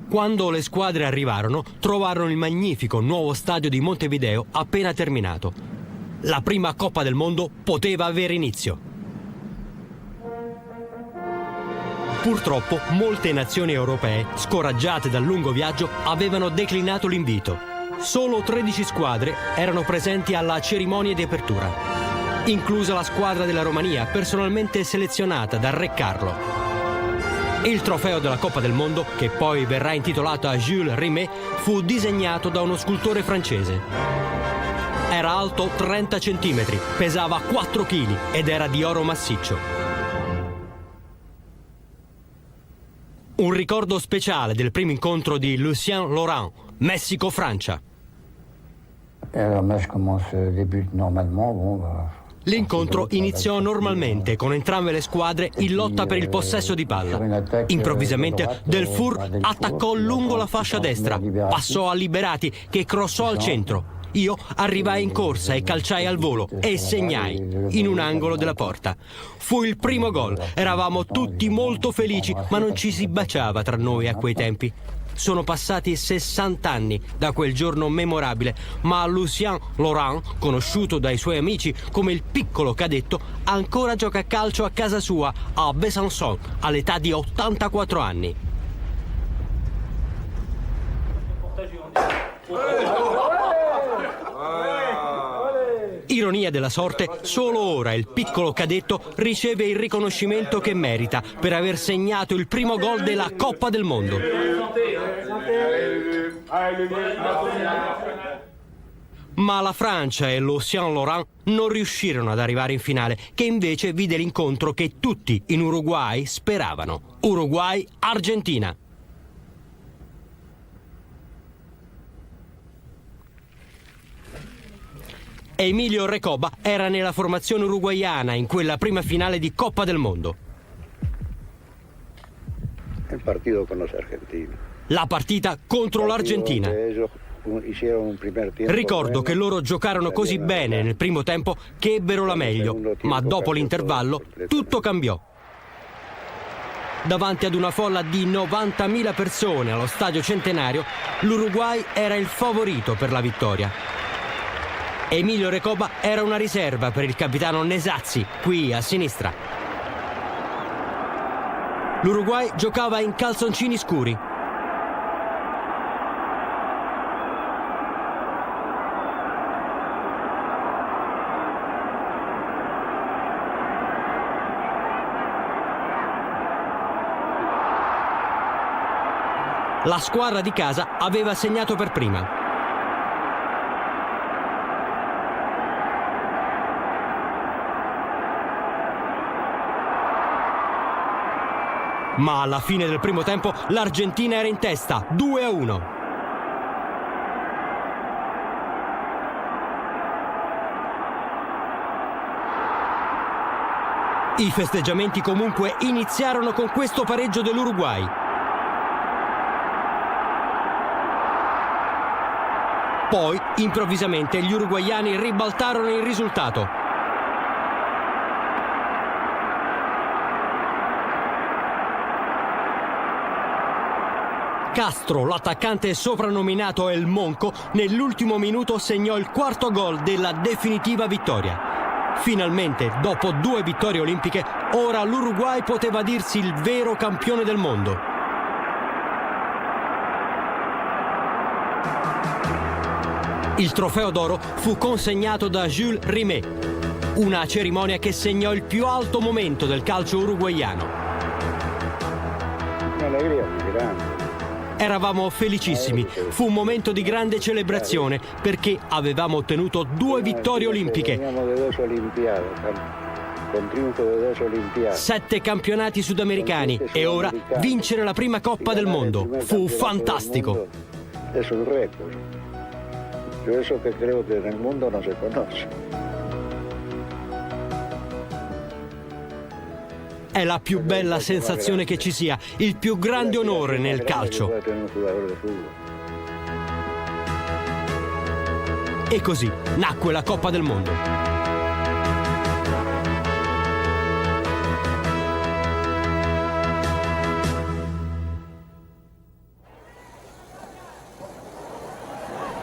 Quando le squadre arrivarono, trovarono il magnifico nuovo stadio di Montevideo appena terminato. La prima Coppa del Mondo poteva avere inizio. Purtroppo, molte nazioni europee, scoraggiate dal lungo viaggio, avevano declinato l'invito. Solo 13 squadre erano presenti alla cerimonia di apertura, inclusa la squadra della Romania, personalmente selezionata dal Re Carlo. Il trofeo della Coppa del Mondo, che poi verrà intitolato a Jules Rimet, fu disegnato da uno scultore francese. Era alto 30 cm, pesava 4 kg ed era di oro massiccio. Un ricordo speciale del primo incontro di Lucien Laurent, Messico-Francia. L'incontro iniziò normalmente, con entrambe le squadre in lotta per il possesso di palla. Improvvisamente Delfour attaccò lungo la fascia destra, passò a Liberati che crossò al centro. Io arrivai in corsa e calciai al volo e segnai in un angolo della porta. Fu il primo gol. Eravamo tutti molto felici, ma non ci si baciava tra noi a quei tempi. Sono passati 60 anni da quel giorno memorabile, ma Lucien Laurent, conosciuto dai suoi amici come il piccolo cadetto, ancora gioca a calcio a casa sua a Besançon all'età di 84 anni. Ironia della sorte, solo ora il piccolo cadetto riceve il riconoscimento che merita per aver segnato il primo gol della Coppa del Mondo. Ma la Francia e Lucien Laurent non riuscirono ad arrivare in finale, che invece vide l'incontro che tutti in Uruguay speravano. Uruguay-Argentina. Emilio Recoba era nella formazione uruguaiana in quella prima finale di Coppa del Mondo. Il partito con los argentinos. La partita contro l'Argentina. Ricordo che loro giocarono così bene nel primo tempo che ebbero la meglio, ma dopo l'intervallo tutto cambiò. Davanti ad una folla di 90.000 persone allo Stadio Centenario, l'Uruguay era il favorito per la vittoria. Emilio Recoba era una riserva per il capitano Nesazzi, qui a sinistra. L'Uruguay giocava in calzoncini scuri. La squadra di casa aveva segnato per prima. Ma alla fine del primo tempo l'Argentina era in testa, 2-1. I festeggiamenti comunque iniziarono con questo pareggio dell'Uruguay. Poi, improvvisamente, gli uruguaiani ribaltarono il risultato. Castro, l'attaccante soprannominato El Monco, nell'ultimo minuto segnò il quarto gol della definitiva vittoria. Finalmente, dopo 2 vittorie olimpiche, ora l'Uruguay poteva dirsi il vero campione del mondo. Il trofeo d'oro fu consegnato da Jules Rimet, una cerimonia che segnò il più alto momento del calcio uruguaiano. Un'allegria più grande. Eravamo felicissimi, fu un momento di grande celebrazione perché avevamo ottenuto 2 vittorie olimpiche, 7 campionati sudamericani e ora vincere la prima Coppa del Mondo. Fu fantastico. È un record. Yo eso que creo que nel mondo non si conosce. È la più bella sensazione che ci sia, il più grande onore nel calcio. E così nacque la Coppa del Mondo.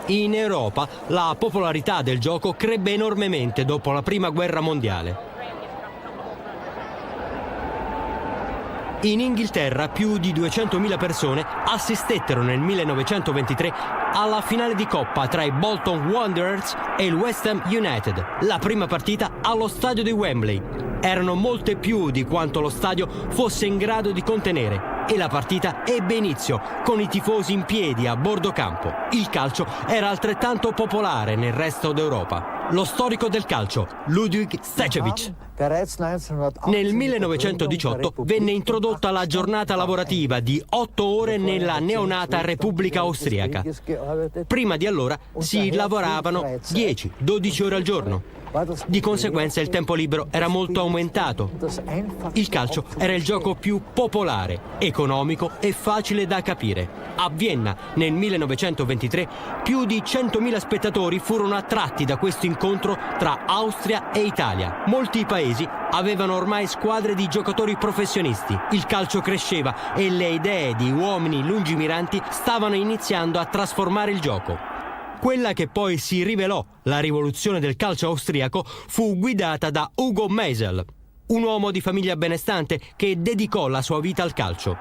In Europa la popolarità del gioco crebbe enormemente dopo la Prima Guerra Mondiale. In Inghilterra più di 200.000 persone assistettero nel 1923 alla finale di Coppa tra i Bolton Wanderers e il West Ham United, la prima partita allo stadio di Wembley. Erano molte più di quanto lo stadio fosse in grado di contenere e la partita ebbe inizio con i tifosi in piedi a bordo campo. Il calcio era altrettanto popolare nel resto d'Europa. Lo storico del calcio, Ludwig Stechewicz. Nel 1918 venne introdotta la giornata lavorativa di 8 ore nella neonata Repubblica Austriaca. Prima di allora si lavoravano 10-12 ore al giorno. Di conseguenza il tempo libero era molto aumentato. Il calcio era il gioco più popolare, economico e facile da capire. A Vienna, nel 1923, più di 100.000 spettatori furono attratti da questo incontro tra Austria e Italia. Molti paesi avevano ormai squadre di giocatori professionisti. Il calcio cresceva e le idee di uomini lungimiranti stavano iniziando a trasformare il gioco. Quella che poi si rivelò la rivoluzione del calcio austriaco fu guidata da Hugo Meisel, un uomo di famiglia benestante che dedicò la sua vita al calcio.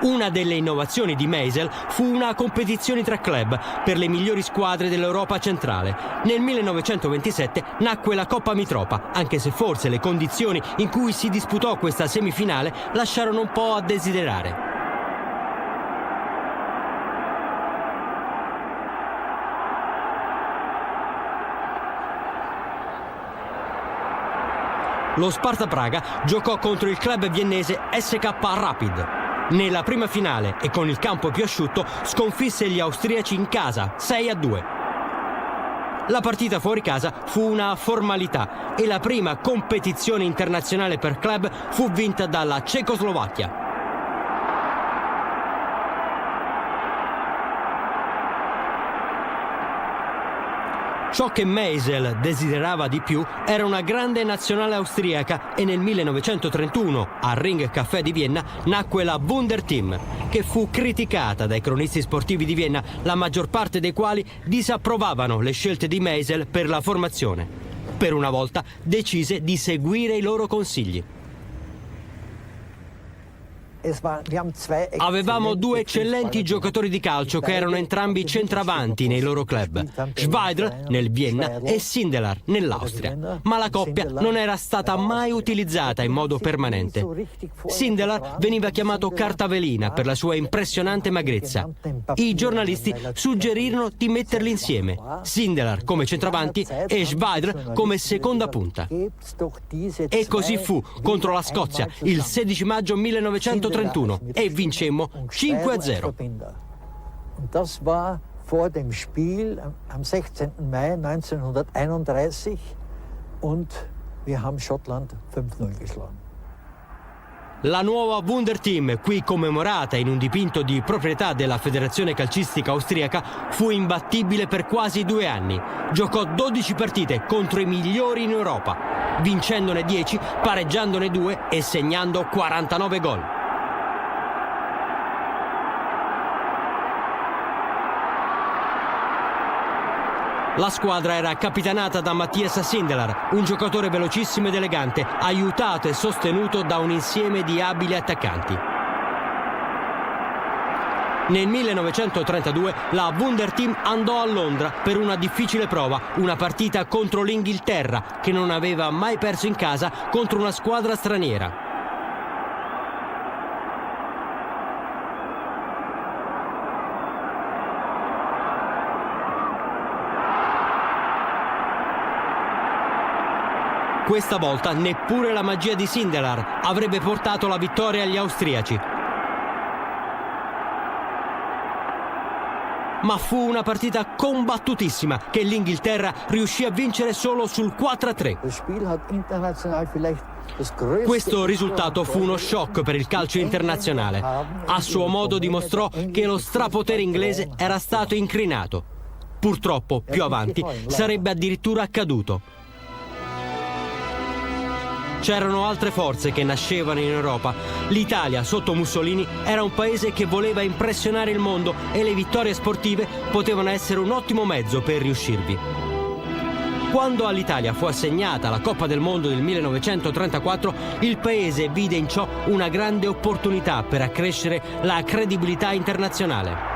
Una delle innovazioni di Meisel fu una competizione tra club per le migliori squadre dell'Europa centrale. Nel 1927 nacque la Coppa Mitropa, anche se forse le condizioni in cui si disputò questa semifinale lasciarono un po' a desiderare. Lo Sparta Praga giocò contro il club viennese SK Rapid. Nella prima finale e con il campo più asciutto sconfisse gli austriaci in casa 6-2. La partita fuori casa fu una formalità e la prima competizione internazionale per club fu vinta dalla Cecoslovacchia. Ciò che Meisel desiderava di più era una grande nazionale austriaca e nel 1931 al Ring Café di Vienna nacque la Wunderteam, che fu criticata dai cronisti sportivi di Vienna, la maggior parte dei quali disapprovavano le scelte di Meisel per la formazione. Per una volta decise di seguire i loro consigli. Avevamo due eccellenti giocatori di calcio che erano entrambi centravanti nei loro club, Schweidl nel Vienna e Sindelar nell'Austria, ma la coppia non era stata mai utilizzata in modo permanente. Sindelar veniva chiamato cartavelina per la sua impressionante magrezza. I giornalisti suggerirono di metterli insieme, Sindelar come centravanti e Schweidl come seconda punta. E così fu contro la Scozia il 16 maggio 1931 e vincemmo 5-0. Das war vor dem Spiel am 16. Mai 1931 und wir haben Schottland 5-0 geschlagen. La nuova Wunderteam, qui commemorata in un dipinto di proprietà della Federazione Calcistica Austriaca, fu imbattibile per quasi 2 anni. Giocò 12 partite contro i migliori in Europa, vincendone 10, pareggiandone 2 e segnando 49 gol. La squadra era capitanata da Matthias Sindelar, un giocatore velocissimo ed elegante, aiutato e sostenuto da un insieme di abili attaccanti. Nel 1932 la Wunderteam andò a Londra per una difficile prova, una partita contro l'Inghilterra, che non aveva mai perso in casa contro una squadra straniera. Questa volta neppure la magia di Sindelar avrebbe portato la vittoria agli austriaci. Ma fu una partita combattutissima che l'Inghilterra riuscì a vincere solo sul 4-3. Questo risultato fu uno shock per il calcio internazionale. A suo modo dimostrò che lo strapotere inglese era stato incrinato. Purtroppo, più avanti, sarebbe addirittura accaduto. C'erano altre forze che nascevano in Europa. L'Italia, sotto Mussolini, era un paese che voleva impressionare il mondo e le vittorie sportive potevano essere un ottimo mezzo per riuscirvi. Quando all'Italia fu assegnata la Coppa del Mondo del 1934, il paese vide in ciò una grande opportunità per accrescere la credibilità internazionale.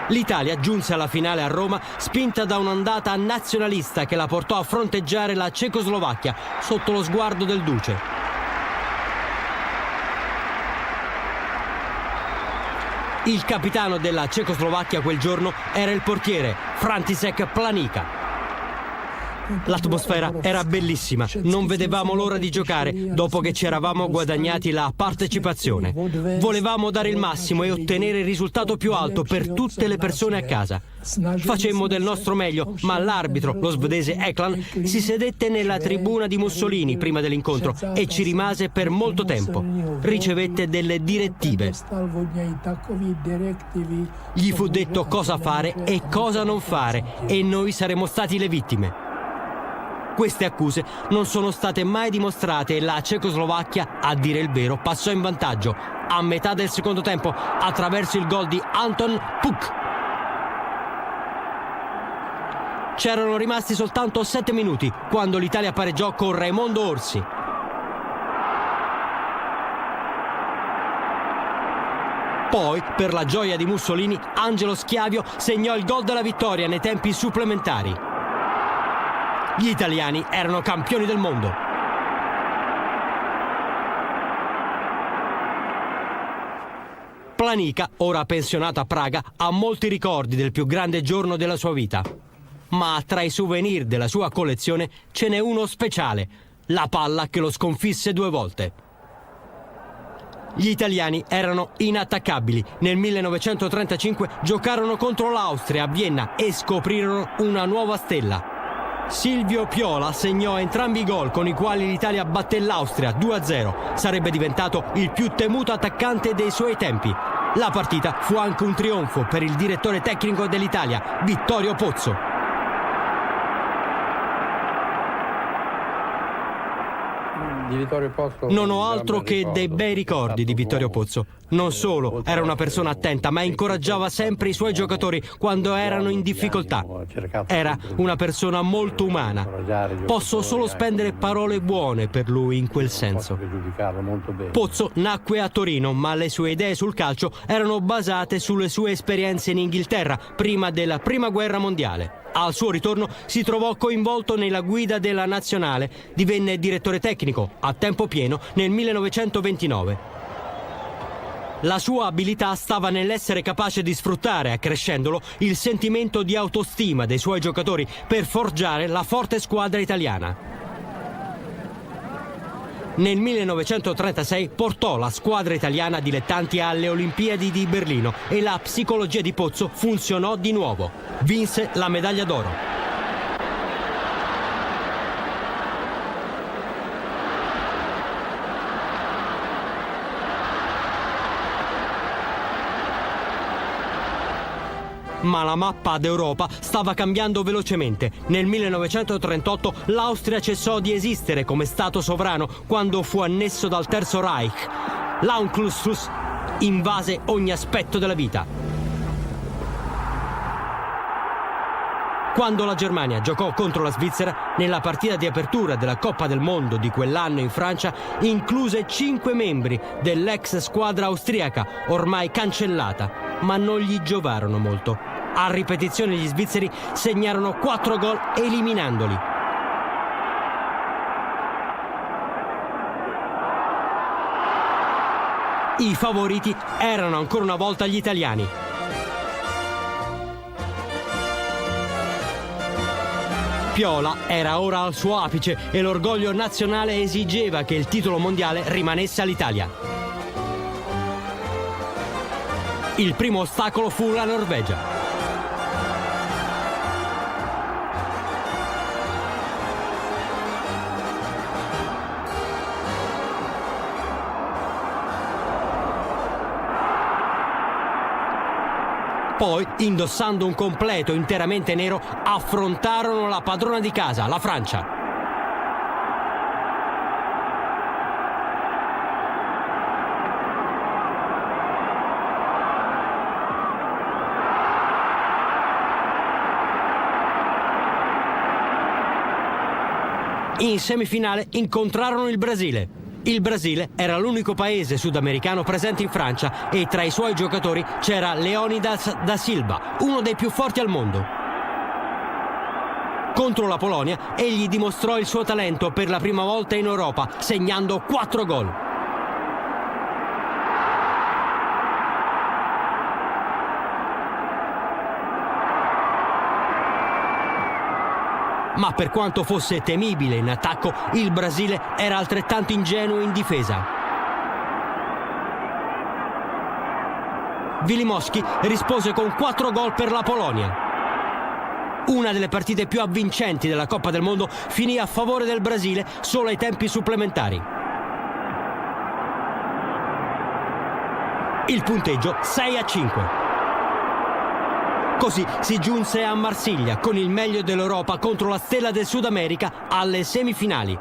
L'Italia giunse alla finale a Roma spinta da un'ondata nazionalista che la portò a fronteggiare la Cecoslovacchia sotto lo sguardo del Duce. Il capitano della Cecoslovacchia quel giorno era il portiere František Planika. L'atmosfera era bellissima, non vedevamo l'ora di giocare dopo che ci eravamo guadagnati la partecipazione. Volevamo dare il massimo e ottenere il risultato più alto per tutte le persone a casa. Facemmo del nostro meglio, ma l'arbitro, lo svedese Ekland, si sedette nella tribuna di Mussolini prima dell'incontro e ci rimase per molto tempo. Ricevette delle direttive. Gli fu detto cosa fare e cosa non fare e noi saremmo stati le vittime. Queste accuse non sono state mai dimostrate e la Cecoslovacchia, a dire il vero, passò in vantaggio a metà del secondo tempo attraverso il gol di Anton Puk. C'erano rimasti soltanto 7 minuti quando l'Italia pareggiò con Raimondo Orsi. Poi, per la gioia di Mussolini, Angelo Schiavio segnò il gol della vittoria nei tempi supplementari. Gli italiani erano campioni del mondo. Planika, ora pensionato a Praga, ha molti ricordi del più grande giorno della sua vita. Ma tra i souvenir della sua collezione ce n'è uno speciale, la palla che lo sconfisse 2 volte. Gli italiani erano inattaccabili. Nel 1935 giocarono contro l'Austria a Vienna e scoprirono una nuova stella. Silvio Piola segnò entrambi i gol con i quali l'Italia batté l'Austria 2-0. Sarebbe diventato il più temuto attaccante dei suoi tempi. La partita fu anche un trionfo per il direttore tecnico dell'Italia, Vittorio Pozzo. Non ho altro che dei bei ricordi di Vittorio Pozzo. Non solo era una persona attenta, ma incoraggiava sempre i suoi giocatori quando erano in difficoltà. Era una persona molto umana. Posso solo spendere parole buone per lui in quel senso. Pozzo nacque a Torino, ma le sue idee sul calcio erano basate sulle sue esperienze in Inghilterra prima della Prima Guerra Mondiale. Al suo ritorno si trovò coinvolto nella guida della nazionale, divenne direttore tecnico a tempo pieno nel 1929. La sua abilità stava nell'essere capace di sfruttare, accrescendolo, il sentimento di autostima dei suoi giocatori per forgiare la forte squadra italiana. Nel 1936 portò la squadra italiana dilettanti alle Olimpiadi di Berlino e la psicologia di Pozzo funzionò di nuovo. Vinse la medaglia d'oro. Ma la mappa d'Europa stava cambiando velocemente. Nel 1938 l'Austria cessò di esistere come Stato sovrano quando fu annesso dal Terzo Reich. L'Anschluss invase ogni aspetto della vita. Quando la Germania giocò contro la Svizzera, nella partita di apertura della Coppa del Mondo di quell'anno in Francia, incluse 5 membri dell'ex squadra austriaca, ormai cancellata, ma non gli giovarono molto. A ripetizione gli svizzeri segnarono 4 gol eliminandoli. I favoriti erano ancora una volta gli italiani. Piola era ora al suo apice e l'orgoglio nazionale esigeva che il titolo mondiale rimanesse all'Italia. Il primo ostacolo fu la Norvegia. Poi, indossando un completo interamente nero, affrontarono la padrona di casa, la Francia. In semifinale incontrarono il Brasile. Il Brasile era l'unico paese sudamericano presente in Francia e tra i suoi giocatori c'era Leônidas da Silva, uno dei più forti al mondo. Contro la Polonia egli dimostrò il suo talento per la prima volta in Europa, segnando 4 gol. Ma per quanto fosse temibile in attacco, il Brasile era altrettanto ingenuo in difesa. Wilimowski rispose con 4 gol per la Polonia. Una delle partite più avvincenti della Coppa del Mondo finì a favore del Brasile solo ai tempi supplementari. Il punteggio 6-5. Così si giunse a Marsiglia con il meglio dell'Europa contro la stella del Sud America alle semifinali.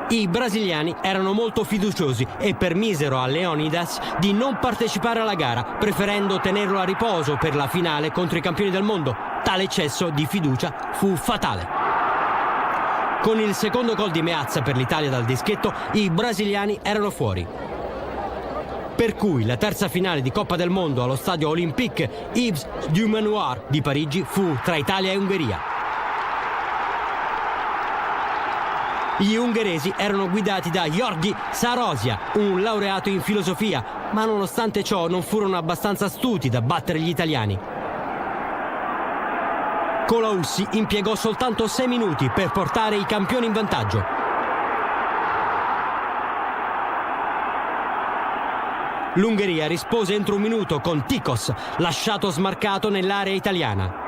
I brasiliani erano molto fiduciosi e permisero a Leônidas di non partecipare alla gara, preferendo tenerlo a riposo per la finale contro i campioni del mondo. Tale eccesso di fiducia fu fatale. Con il secondo gol di Meazza per l'Italia dal dischetto, i brasiliani erano fuori. Per cui la terza finale di Coppa del Mondo allo stadio Olympique Yves du Manoir di Parigi fu tra Italia e Ungheria. Gli ungheresi erano guidati da György Sarosia, un laureato in filosofia, ma nonostante ciò non furono abbastanza astuti da battere gli italiani. Colaussi impiegò soltanto 6 minuti per portare i campioni in vantaggio. L'Ungheria rispose entro un minuto con Tikos, lasciato smarcato nell'area italiana.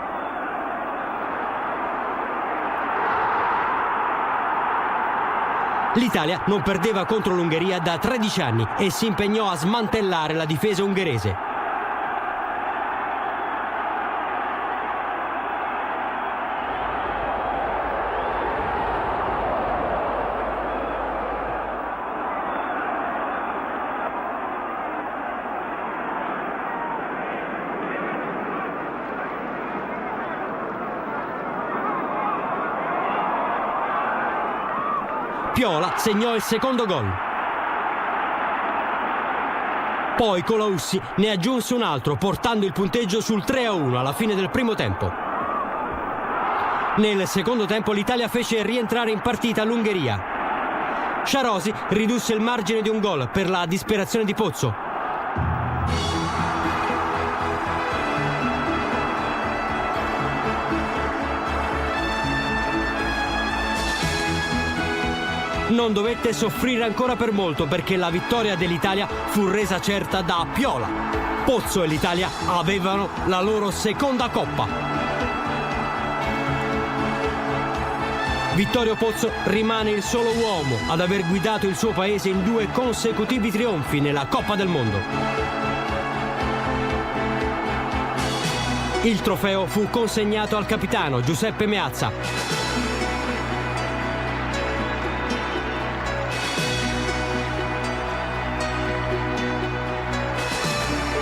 L'Italia non perdeva contro l'Ungheria da 13 anni e si impegnò a smantellare la difesa ungherese. Piola segnò il secondo gol. Poi Colaussi ne aggiunse un altro, portando il punteggio sul 3-1 alla fine del primo tempo. Nel secondo tempo l'Italia fece rientrare in partita l'Ungheria. Sarosi ridusse il margine di un gol per la disperazione di Pozzo. Non dovette soffrire ancora per molto perché la vittoria dell'Italia fu resa certa da Piola. Pozzo e l'Italia avevano la loro seconda coppa. Vittorio Pozzo rimane il solo uomo ad aver guidato il suo paese in 2 consecutivi trionfi nella Coppa del Mondo. Il trofeo fu consegnato al capitano Giuseppe Meazza.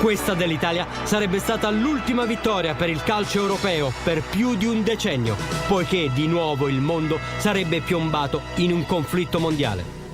Questa dell'Italia sarebbe stata l'ultima vittoria per il calcio europeo per più di un decennio, poiché di nuovo il mondo sarebbe piombato in un conflitto mondiale.